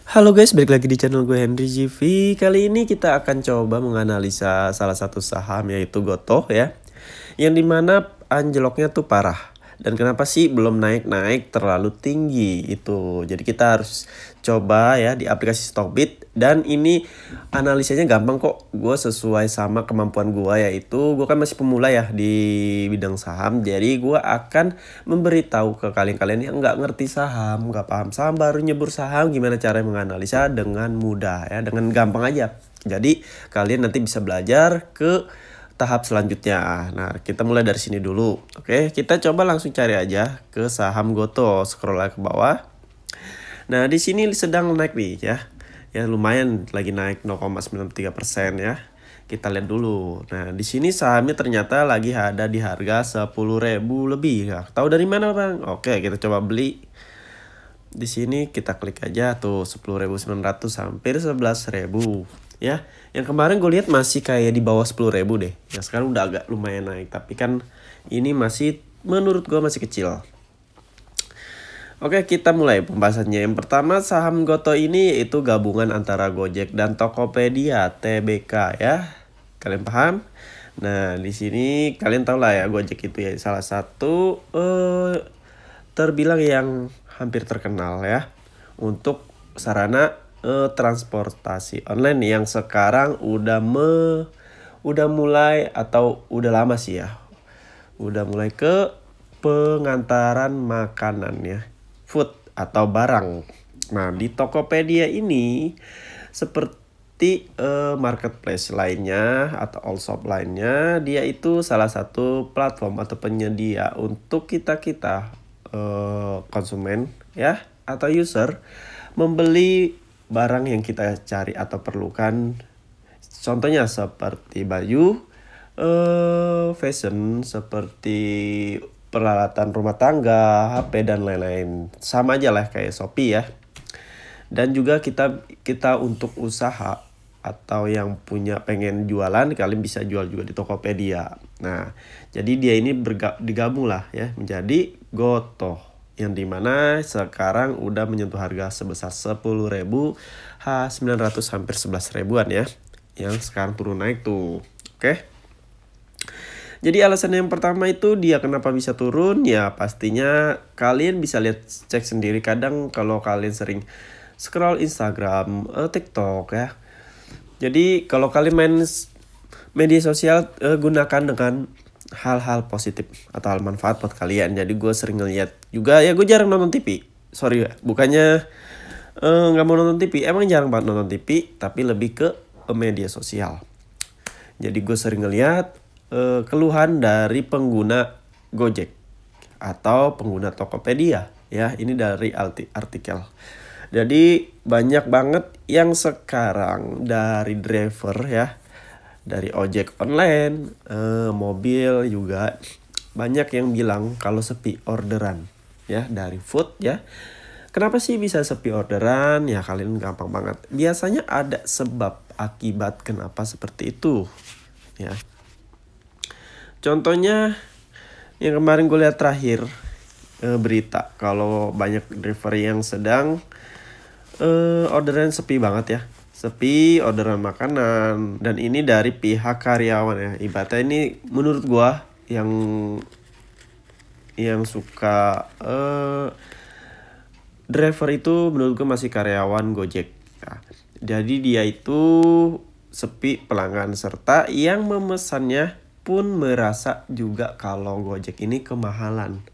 Halo guys, balik lagi di channel gue Henry GV. Kali ini kita akan coba menganalisa salah satu saham yaitu Gotoh ya. Yang dimana anjloknya tuh parah. Dan kenapa sih belum naik-naik terlalu tinggi itu. Jadi kita harus coba ya di aplikasi Stockbit. Dan ini analisanya gampang kok. Gue sesuai sama kemampuan gue, yaitu gue kan masih pemula ya di bidang saham. Jadi gue akan memberitahu ke kalian-kalian yang nggak ngerti saham, nggak paham saham, baru nyebur saham, gimana cara menganalisa dengan mudah ya, dengan gampang aja. Jadi kalian nanti bisa belajar ke tahap selanjutnya. Nah, kita mulai dari sini dulu. Oke, kita coba langsung cari aja ke saham Gotoh. Scroll ke bawah. Nah, di sini sedang naik nih ya. Ya, lumayan lagi naik 0,93% ya. Kita lihat dulu. Nah, di sini sahamnya ternyata lagi ada di harga 10.000 lebih. Nah, tahu dari mana, Bang? Oke, kita coba beli. Di sini kita klik aja tuh 10.900 hampir 11.000 ya. Yang kemarin gue lihat masih kayak di bawah 10.000 deh. Yang sekarang udah agak lumayan naik, tapi kan ini masih menurut gue masih kecil. Oke, kita mulai pembahasannya. Yang pertama, saham Gotoh ini itu gabungan antara Gojek dan Tokopedia (TBK) ya. Kalian paham? Nah, di sini kalian tahu lah ya, Gojek itu ya salah satu terbilang yang hampir terkenal ya untuk sarana transportasi online yang sekarang udah mulai, atau udah lama sih ya, udah mulai ke pengantaran makanan ya, food atau barang. Nah, di Tokopedia ini seperti marketplace lainnya atau all shop lainnya, dia itu salah satu platform atau penyedia untuk kita konsumen ya atau user membeli barang yang kita cari atau perlukan. Contohnya seperti baju, fashion, seperti peralatan rumah tangga, HP dan lain-lain. Sama aja lah kayak Shopee ya. Dan juga kita untuk usaha atau yang pengen jualan, kalian bisa jual juga di Tokopedia. Nah, jadi dia ini digabung lah ya menjadi Gotoh, yang dimana sekarang udah menyentuh harga sebesar 10.000 900 hampir 11 ribuan ya, yang sekarang turun naik tuh. Oke. Jadi alasan yang pertama itu dia kenapa bisa turun ya, pastinya kalian bisa lihat, cek sendiri. Kadang kalau kalian sering scroll Instagram, TikTok ya, jadi kalau kalian main media sosial, gunakan dengan hal-hal positif atau hal manfaat buat kalian. Jadi gue sering ngeliat juga ya, gue jarang nonton TV. Sorry ya, bukannya nggak mau nonton TV, emang jarang banget nonton TV, tapi lebih ke media sosial. Jadi gue sering ngeliat keluhan dari pengguna Gojek atau pengguna Tokopedia ya. Ini dari artikel. Jadi banyak banget yang sekarang dari driver ya, dari ojek online, mobil juga banyak yang bilang kalau sepi orderan ya dari food ya. Kenapa sih bisa sepi orderan? Ya kalian gampang banget. Biasanya ada sebab akibat kenapa seperti itu ya. Contohnya yang kemarin gue lihat terakhir berita kalau banyak driver yang sedang orderan sepi banget ya, sepi orderan makanan. Dan ini dari pihak karyawan ya. Ibaratnya ini menurut gua yang suka driver itu menurut gua masih karyawan Gojek ya. Jadi dia itu sepi pelanggan, serta yang memesannya pun merasa juga kalau Gojek ini kemahalan.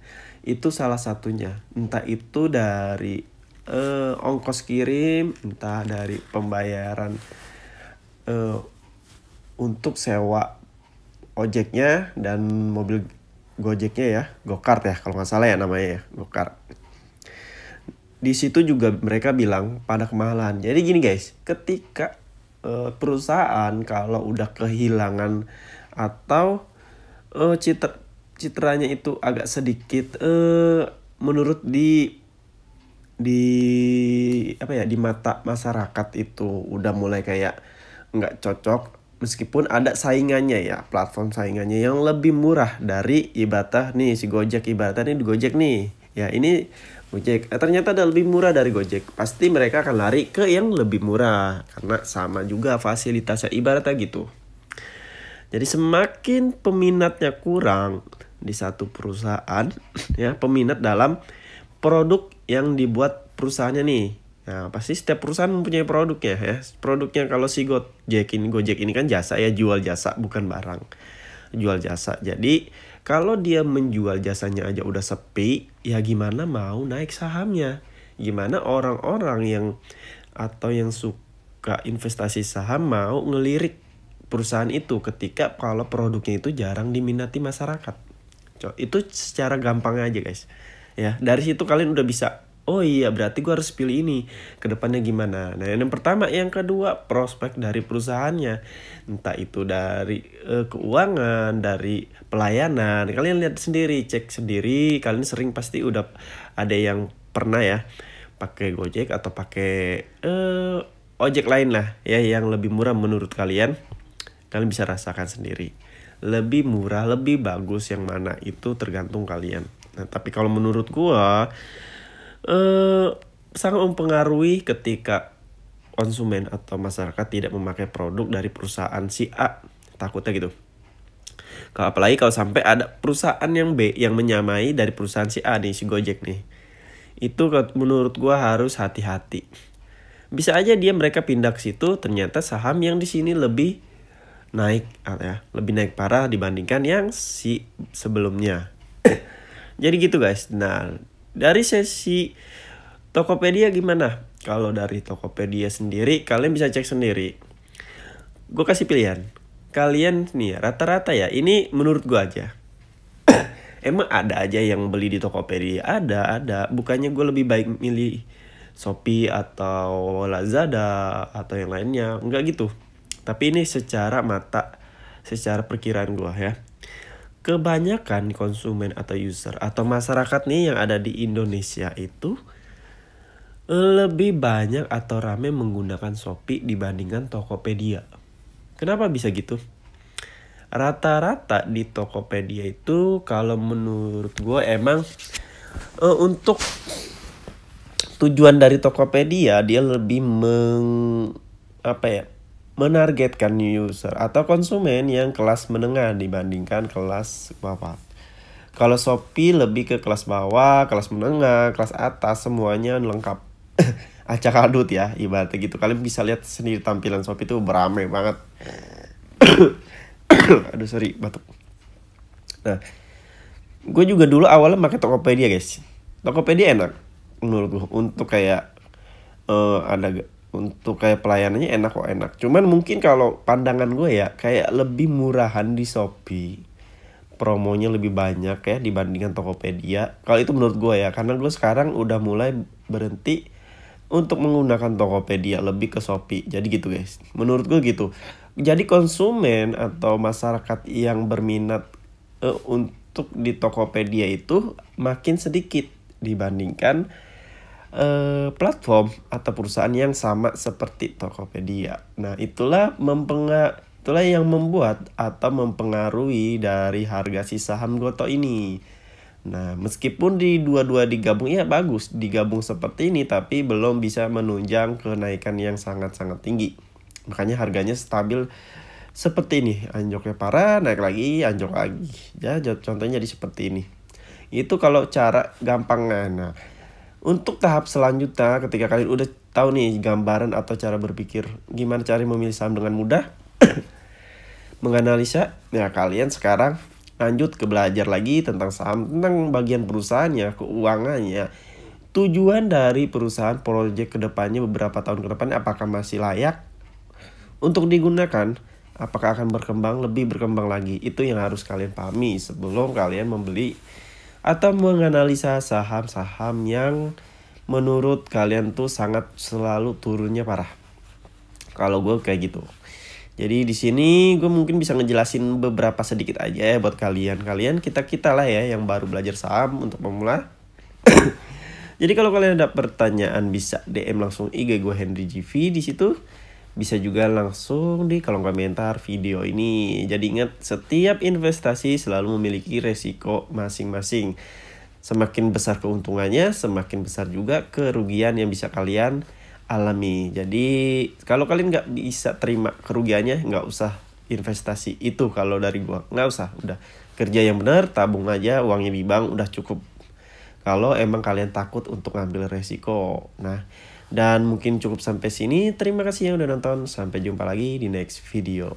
Itu salah satunya, entah itu dari ongkos kirim, entah dari pembayaran untuk sewa ojeknya dan mobil Gojeknya ya, Gokart ya kalau nggak salah ya namanya ya, Gokart. Di situ juga mereka bilang pada kemahalan. Jadi gini guys, ketika perusahaan kalau udah kehilangan atau citranya itu agak sedikit menurut di mata masyarakat itu udah mulai kayak nggak cocok, meskipun ada saingannya ya, platform saingannya yang lebih murah dari ibaratnya nih si Gojek, ibaratnya nih di Gojek nih ya, ini Gojek. Ternyata ada lebih murah dari Gojek. Pasti mereka akan lari ke yang lebih murah karena sama juga fasilitasnya, ibaratnya gitu. Jadi semakin peminatnya kurang di satu perusahaan ya, peminat dalam produk yang dibuat perusahaannya nih. Nah, pasti setiap perusahaan mempunyai produknya ya. Produknya kalau si Gojek ini kan jasa ya, jual jasa bukan barang. Jual jasa. Jadi kalau dia menjual jasanya aja udah sepi, ya gimana mau naik sahamnya? Gimana orang-orang yang atau yang suka investasi saham mau ngelirik perusahaan itu ketika kalau produknya itu jarang diminati masyarakat. Itu secara gampang aja guys. Ya, dari situ kalian udah bisa, oh iya berarti gue harus pilih ini, kedepannya gimana. Nah yang pertama, yang kedua prospek dari perusahaannya, entah itu dari keuangan, dari pelayanan. Kalian lihat sendiri, cek sendiri. Kalian sering pasti udah ada yang pernah ya pakai Gojek atau pakai ojek lain lah ya yang lebih murah menurut kalian. Kalian bisa rasakan sendiri. Lebih murah, lebih bagus yang mana itu tergantung kalian. Nah, tapi kalau menurut gua sangat mempengaruhi ketika konsumen atau masyarakat tidak memakai produk dari perusahaan si A. Takutnya gitu. Apalagi kalau sampai ada perusahaan yang B yang menyamai dari perusahaan si A nih, si Gojek nih. Itu menurut gua harus hati-hati. Bisa aja mereka pindah ke situ, ternyata saham yang di sini lebih naik ya, lebih naik parah dibandingkan yang si sebelumnya. Jadi gitu guys. Nah, dari sesi Tokopedia gimana? Kalau dari Tokopedia sendiri kalian bisa cek sendiri. Gue kasih pilihan. Kalian nih rata-rata ya, ini menurut gue aja. Emang ada aja yang beli di Tokopedia? Ada. Bukannya gue lebih baik milih Shopee atau Lazada atau yang lainnya? Enggak gitu. Tapi ini secara perkiraan gue ya. Kebanyakan konsumen atau user atau masyarakat nih yang ada di Indonesia itu lebih banyak atau rame menggunakan Shopee dibandingkan Tokopedia. Kenapa bisa gitu? Rata-rata di Tokopedia itu kalau menurut gue emang untuk tujuan dari Tokopedia dia lebih menargetkan user atau konsumen yang kelas menengah dibandingkan kelas bawah. Kalau Shopee lebih ke kelas bawah, kelas menengah, kelas atas, semuanya lengkap. Acak adut ya, ibaratnya gitu. Kalian bisa lihat sendiri tampilan Shopee itu beramai banget. Aduh sorry, batuk. Nah, gue juga dulu awalnya pakai Tokopedia guys. Tokopedia enak menurut gue untuk kayak untuk kayak pelayanannya enak kok, enak. Cuman mungkin kalau pandangan gue ya kayak lebih murahan di Shopee. Promonya lebih banyak ya dibandingkan Tokopedia. Kalau itu menurut gue ya, karena gue sekarang udah mulai berhenti untuk menggunakan Tokopedia, lebih ke Shopee. Jadi gitu guys. Menurut gue gitu. Jadi konsumen atau masyarakat yang berminat untuk di Tokopedia itu makin sedikit dibandingkan platform atau perusahaan yang sama seperti Tokopedia. Nah, itulah yang membuat atau mempengaruhi dari harga si saham Gotoh ini. Nah, meskipun di dua-dua digabung ya bagus, digabung seperti ini tapi belum bisa menunjang kenaikan yang sangat-sangat tinggi. Makanya harganya stabil seperti ini, anjloknya parah, naik lagi, anjlok lagi. Ya, contohnya jadi seperti ini. Itu kalau cara gampangnya. Nah, untuk tahap selanjutnya ketika kalian udah tahu nih gambaran atau cara berpikir gimana cara memilih saham dengan mudah, menganalisa, ya kalian sekarang lanjut ke belajar lagi tentang saham, tentang bagian perusahaannya, keuangannya, tujuan dari perusahaan, proyek kedepannya beberapa tahun ke depan apakah masih layak untuk digunakan, apakah akan lebih berkembang lagi. Itu yang harus kalian pahami sebelum kalian membeli atau menganalisa saham-saham yang menurut kalian tuh sangat selalu turunnya parah. Kalau gue kayak gitu. Jadi di sini gue mungkin bisa ngejelasin beberapa sedikit aja ya buat kalian kita lah ya yang baru belajar saham untuk pemula. Jadi kalau kalian ada pertanyaan bisa DM langsung IG gue Henry GV di situ. Bisa juga langsung di kolom komentar video ini. Jadi ingat, setiap investasi selalu memiliki resiko masing-masing. Semakin besar keuntungannya, semakin besar juga kerugian yang bisa kalian alami. Jadi kalau kalian nggak bisa terima kerugiannya, nggak usah investasi itu. Kalau dari gua nggak usah, udah kerja yang benar, tabung aja uangnya di bank, udah cukup. Kalau emang kalian takut untuk ngambil resiko. Nah, dan mungkin cukup sampai sini. Terima kasih yang udah nonton. Sampai jumpa lagi di next video.